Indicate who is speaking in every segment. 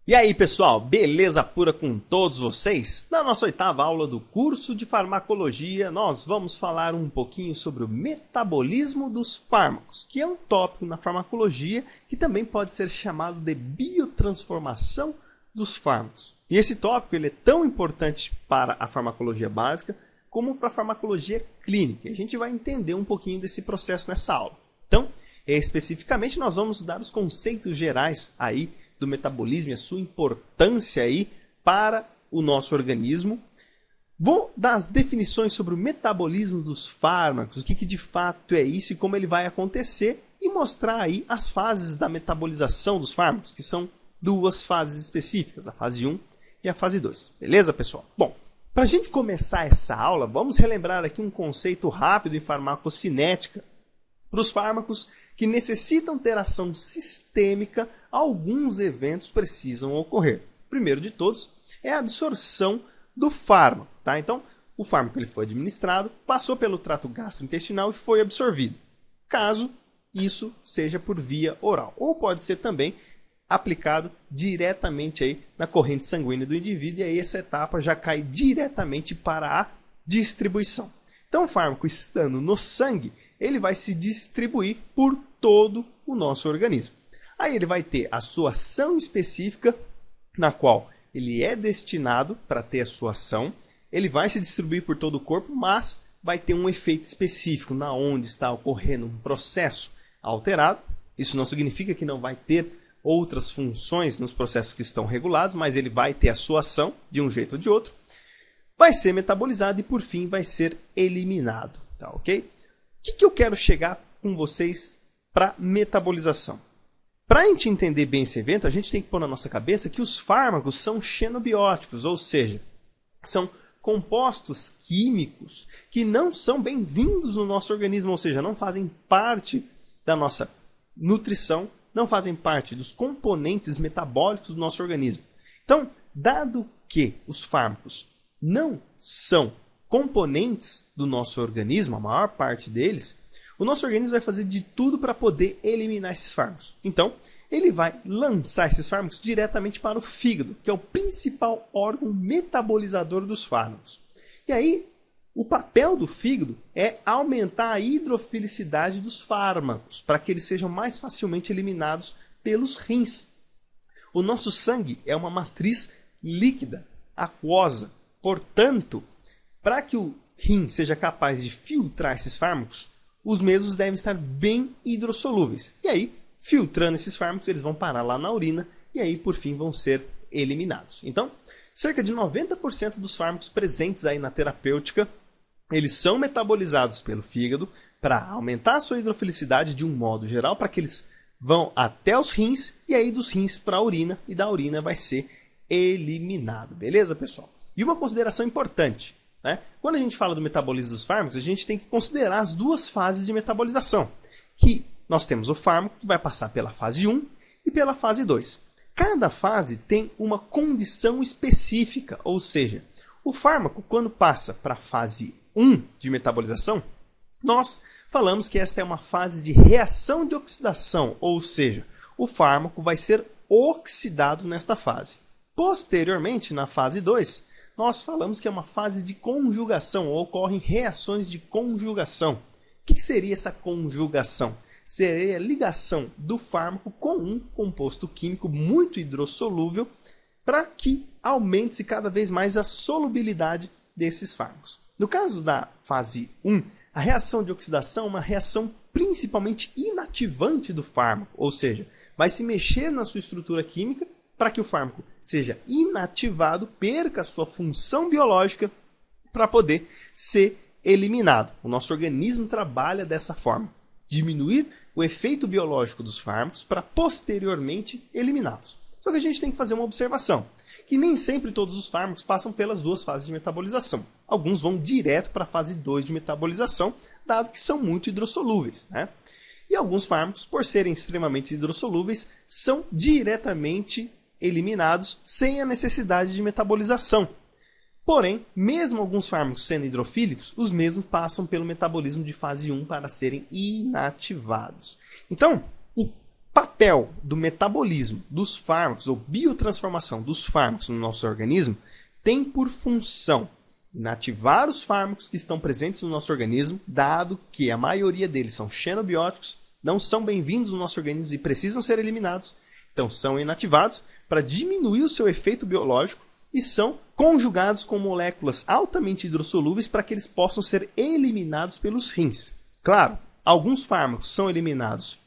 Speaker 1: E aí pessoal, beleza pura com todos vocês? Na nossa oitava aula do curso de farmacologia, nós vamos falar um pouquinho sobre o metabolismo dos fármacos, que é um tópico na farmacologia que também pode ser chamado de biotransformação dos fármacos. E esse tópico ele é tão importante para a farmacologia básica como para a farmacologia clínica. A gente vai entender um pouquinho desse processo nessa aula. Então, especificamente nós vamos dar os conceitos gerais aí do metabolismo e a sua importância aí para o nosso organismo. Vou dar as definições sobre o metabolismo dos fármacos, o que de fato é isso e como ele vai acontecer, e mostrar aí as fases da metabolização dos fármacos, que são duas fases específicas, a fase 1 e a fase 2. Beleza, pessoal? Bom, para a gente começar essa aula, vamos relembrar aqui um conceito rápido em farmacocinética. Para os fármacos que necessitam ter ação sistêmica, alguns eventos precisam ocorrer. O primeiro de todos é a absorção do fármaco. Tá? Então, o fármaco ele foi administrado, passou pelo trato gastrointestinal e foi absorvido. Caso isso seja por via oral. Ou pode ser também aplicado diretamente aí na corrente sanguínea do indivíduo, e aí essa etapa já cai diretamente para a distribuição. Então, o fármaco estando no sangue, ele vai se distribuir por todo o nosso organismo. Aí ele vai ter a sua ação específica, na qual ele é destinado para ter a sua ação. Ele vai se distribuir por todo o corpo, mas vai ter um efeito específico na onde está ocorrendo um processo alterado. Isso não significa que não vai ter outras funções nos processos que estão regulados, mas ele vai ter a sua ação de um jeito ou de outro. Vai ser metabolizado e, por fim, vai ser eliminado. Tá, ok? O que eu quero chegar com vocês para metabolização? Para a gente entender bem esse evento, a gente tem que pôr na nossa cabeça que os fármacos são xenobióticos, ou seja, são compostos químicos que não são bem-vindos no nosso organismo, ou seja, não fazem parte da nossa nutrição, não fazem parte dos componentes metabólicos do nosso organismo. Então, dado que os fármacos não são componentes do nosso organismo, a maior parte deles, o nosso organismo vai fazer de tudo para poder eliminar esses fármacos. Então, ele vai lançar esses fármacos diretamente para o fígado, que é o principal órgão metabolizador dos fármacos. E aí, o papel do fígado é aumentar a hidrofilicidade dos fármacos, para que eles sejam mais facilmente eliminados pelos rins. O nosso sangue é uma matriz líquida, aquosa. Portanto, para que o rim seja capaz de filtrar esses fármacos, os mesmos devem estar bem hidrossolúveis. E aí, filtrando esses fármacos, eles vão parar lá na urina e aí, por fim, vão ser eliminados. Então, cerca de 90% dos fármacos presentes aí na terapêutica, eles são metabolizados pelo fígado para aumentar a sua hidrofilicidade de um modo geral, para que eles vão até os rins e aí dos rins para a urina e da urina vai ser eliminado. Beleza, pessoal? E uma consideração importante. Quando a gente fala do metabolismo dos fármacos, a gente tem que considerar as duas fases de metabolização. Que nós temos o fármaco que vai passar pela fase 1 e pela fase 2. Cada fase tem uma condição específica, ou seja, o fármaco quando passa para a fase 1 de metabolização, nós falamos que esta é uma fase de reação de oxidação, ou seja, o fármaco vai ser oxidado nesta fase. Posteriormente, na fase 2, nós falamos que é uma fase de conjugação, ou ocorrem reações de conjugação. O que seria essa conjugação? Seria a ligação do fármaco com um composto químico muito hidrossolúvel para que aumente-se cada vez mais a solubilidade desses fármacos. No caso da fase 1, a reação de oxidação é uma reação principalmente inativante do fármaco, ou seja, vai se mexer na sua estrutura química para que o fármaco seja inativado, perca a sua função biológica para poder ser eliminado. O nosso organismo trabalha dessa forma, diminuir o efeito biológico dos fármacos para posteriormente eliminá-los. Só que a gente tem que fazer uma observação, que nem sempre todos os fármacos passam pelas duas fases de metabolização. Alguns vão direto para a fase 2 de metabolização, dado que são muito hidrossolúveis, E alguns fármacos, por serem extremamente hidrossolúveis, são diretamente eliminados sem a necessidade de metabolização. Porém, mesmo alguns fármacos sendo hidrofílicos, os mesmos passam pelo metabolismo de fase 1 para serem inativados. Então, o papel do metabolismo dos fármacos, ou biotransformação dos fármacos no nosso organismo, tem por função inativar os fármacos que estão presentes no nosso organismo, dado que a maioria deles são xenobióticos, não são bem-vindos no nosso organismo e precisam ser eliminados, então são inativados para diminuir o seu efeito biológico e são conjugados com moléculas altamente hidrossolúveis para que eles possam ser eliminados pelos rins. Claro, alguns fármacos são eliminados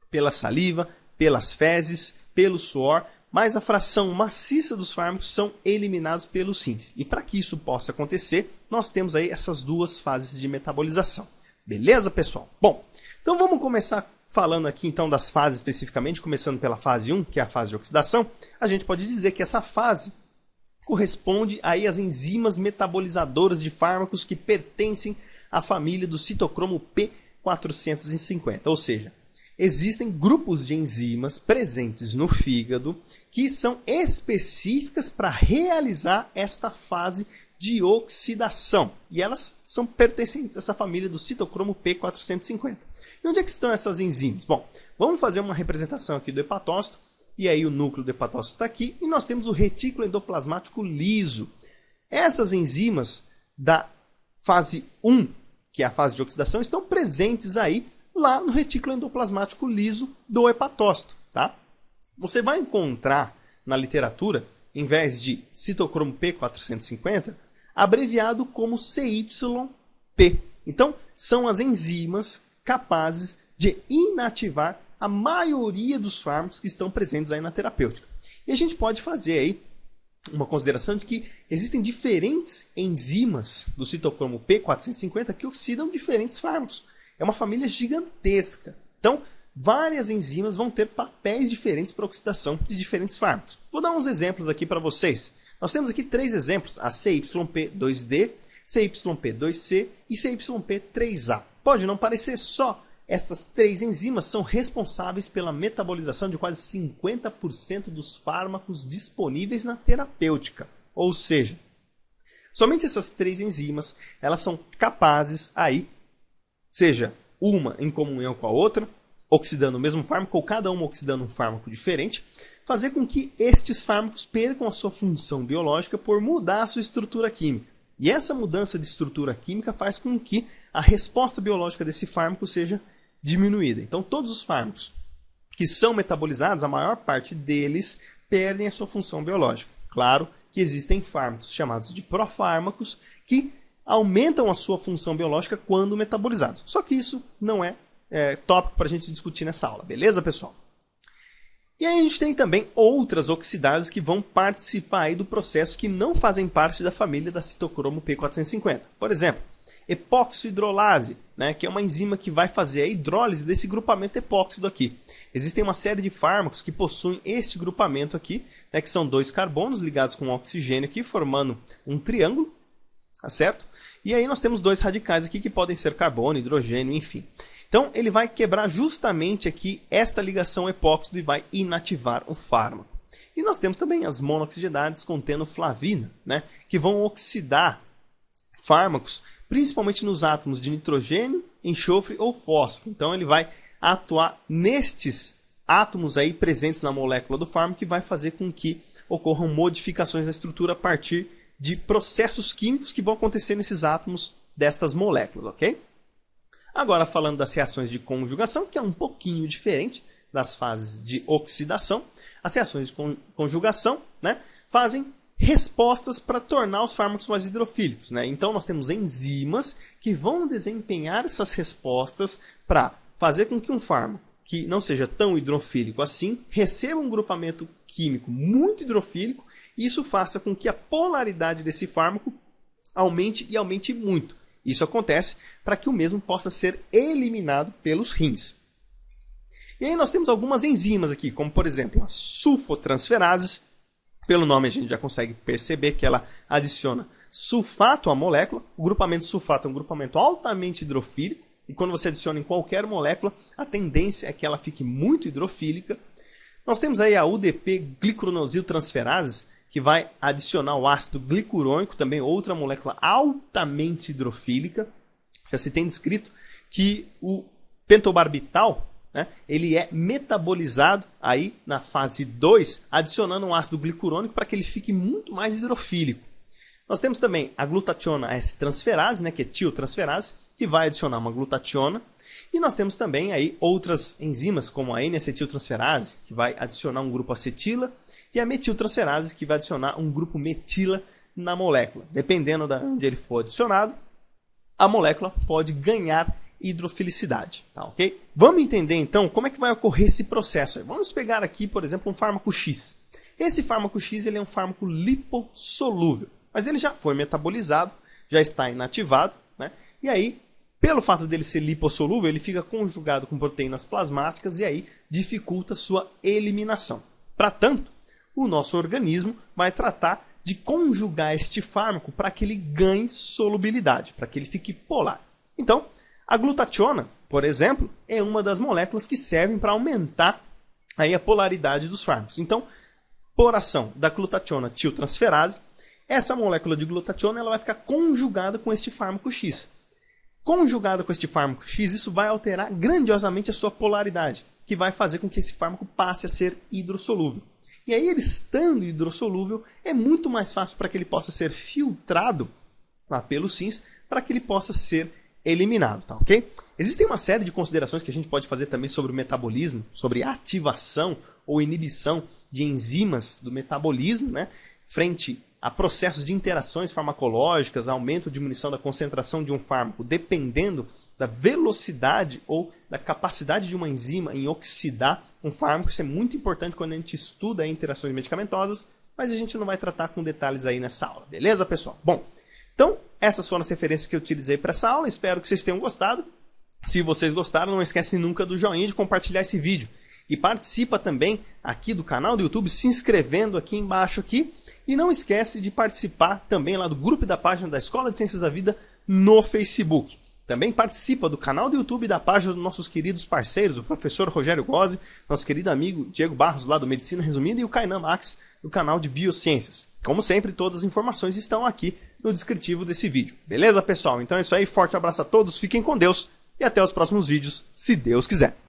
Speaker 1: pela saliva, pelas fezes, pelo suor, mas a fração maciça dos fármacos são eliminados pelos rins. E para que isso possa acontecer, nós temos aí essas duas fases de metabolização. Beleza, pessoal? Bom, então vamos começar falando aqui então das fases especificamente, começando pela fase 1, que é a fase de oxidação. A gente pode dizer que essa fase corresponde aí às enzimas metabolizadoras de fármacos que pertencem à família do citocromo P450, ou seja, existem grupos de enzimas presentes no fígado que são específicas para realizar esta fase de oxidação. E elas são pertencentes a essa família do citocromo P450. E onde é que estão essas enzimas? Bom, vamos fazer uma representação aqui do hepatócito. E aí o núcleo do hepatócito está aqui. E nós temos o retículo endoplasmático liso. Essas enzimas da fase 1, que é a fase de oxidação, estão presentes aí lá no retículo endoplasmático liso do hepatócito, tá? Você vai encontrar na literatura, em vez de citocromo P450, abreviado como CYP. Então, são as enzimas capazes de inativar a maioria dos fármacos que estão presentes aí na terapêutica. E a gente pode fazer aí uma consideração de que existem diferentes enzimas do citocromo P450 que oxidam diferentes fármacos. É uma família gigantesca. Então, várias enzimas vão ter papéis diferentes para oxidação de diferentes fármacos. Vou dar uns exemplos aqui para vocês. Nós temos aqui 3 exemplos, a CYP2D, CYP2C e CYP3A. Pode não parecer, só estas 3 enzimas são responsáveis pela metabolização de quase 50% dos fármacos disponíveis na terapêutica. Ou seja, somente essas 3 enzimas, elas são capazes aí, seja uma em comunhão com a outra, oxidando o mesmo fármaco, ou cada uma oxidando um fármaco diferente, fazer com que estes fármacos percam a sua função biológica por mudar a sua estrutura química. E essa mudança de estrutura química faz com que a resposta biológica desse fármaco seja diminuída. Então, todos os fármacos que são metabolizados, a maior parte deles perdem a sua função biológica. Claro que existem fármacos chamados de profármacos que aumentam a sua função biológica quando metabolizados. Só que isso não é tópico para a gente discutir nessa aula, beleza, pessoal? E aí a gente tem também outras oxidases que vão participar aí do processo que não fazem parte da família da citocromo P450. Por exemplo, epóxido-hidrolase, né, que é uma enzima que vai fazer a hidrólise desse grupamento epóxido aqui. Existem uma série de fármacos que possuem este grupamento aqui, né, que são 2 carbonos ligados com oxigênio aqui, formando um triângulo, tá certo? E aí nós temos 2 radicais aqui que podem ser carbono, hidrogênio, enfim. Então ele vai quebrar justamente aqui esta ligação epóxido e vai inativar o fármaco. E nós temos também as monoxigenases contendo flavina, né, que vão oxidar fármacos, principalmente nos átomos de nitrogênio, enxofre ou fósforo. Então ele vai atuar nestes átomos aí presentes na molécula do fármaco e vai fazer com que ocorram modificações na estrutura a partir de processos químicos que vão acontecer nesses átomos destas moléculas, ok? Agora falando das reações de conjugação, que é um pouquinho diferente das fases de oxidação, as reações de conjugação, né, fazem respostas para tornar os fármacos mais hidrofílicos, né? Então nós temos enzimas que vão desempenhar essas respostas para fazer com que um fármaco que não seja tão hidrofílico assim receba um grupamento químico muito hidrofílico e isso faça com que a polaridade desse fármaco aumente e aumente muito. Isso acontece para que o mesmo possa ser eliminado pelos rins. E aí nós temos algumas enzimas aqui, como por exemplo as sulfotransferases. Pelo nome a gente já consegue perceber que ela adiciona sulfato à molécula. O grupamento sulfato é um grupamento altamente hidrofílico. E quando você adiciona em qualquer molécula, a tendência é que ela fique muito hidrofílica. Nós temos aí a UDP-gliconosiltransferases, que vai adicionar o ácido glicurônico, também outra molécula altamente hidrofílica. Já se tem descrito que o pentobarbital, né, ele é metabolizado aí na fase 2, adicionando um ácido glicurônico para que ele fique muito mais hidrofílico. Nós temos também a glutationa S-transferase, né, que é tiotransferase, que vai adicionar uma glutationa. E nós temos também aí outras enzimas, como a N-acetiltransferase, que vai adicionar um grupo acetila, e a metiltransferase, que vai adicionar um grupo metila na molécula. Dependendo de onde ele for adicionado, a molécula pode ganhar hidrofilicidade. Tá, ok? Vamos entender então como é que vai ocorrer esse processo. Vamos pegar aqui, por exemplo, um fármaco X. Esse fármaco X ele é um fármaco lipossolúvel. Mas ele já foi metabolizado, já está inativado, né? E aí, pelo fato dele ser lipossolúvel, ele fica conjugado com proteínas plasmáticas e aí dificulta sua eliminação. Para tanto, o nosso organismo vai tratar de conjugar este fármaco para que ele ganhe solubilidade, para que ele fique polar. Então, a glutationa, por exemplo, é uma das moléculas que servem para aumentar aí a polaridade dos fármacos. Então, por ação da glutationa tiotransferase, essa molécula de glutationa ela vai ficar conjugada com este fármaco X. Conjugada com este fármaco X, isso vai alterar grandiosamente a sua polaridade, que vai fazer com que esse fármaco passe a ser hidrossolúvel. E aí, ele estando hidrossolúvel, é muito mais fácil para que ele possa ser filtrado lá pelos rins, para que ele possa ser eliminado, tá ok? Existem uma série de considerações que a gente pode fazer também sobre o metabolismo, sobre a ativação ou inibição de enzimas do metabolismo, né, frente a processos de interações farmacológicas, aumento ou diminuição da concentração de um fármaco, dependendo da velocidade ou da capacidade de uma enzima em oxidar um fármaco. Isso é muito importante quando a gente estuda interações medicamentosas, mas a gente não vai tratar com detalhes aí nessa aula, beleza, pessoal? Bom, então, essas foram as referências que eu utilizei para essa aula, espero que vocês tenham gostado. Se vocês gostaram, não esquecem nunca do joinha e de compartilhar esse vídeo. E participa também aqui do canal do YouTube, se inscrevendo aqui embaixo aqui. E não esquece de participar também lá do grupo da página da Escola de Ciências da Vida no Facebook. Também participa do canal do YouTube e da página dos nossos queridos parceiros, o professor Rogério Gozzi, nosso querido amigo Diego Barros, lá do Medicina Resumida, e o Kainan Max, do canal de Biociências. Como sempre, todas as informações estão aqui no descritivo desse vídeo. Beleza, pessoal? Então é isso aí, forte abraço a todos, fiquem com Deus e até os próximos vídeos, se Deus quiser.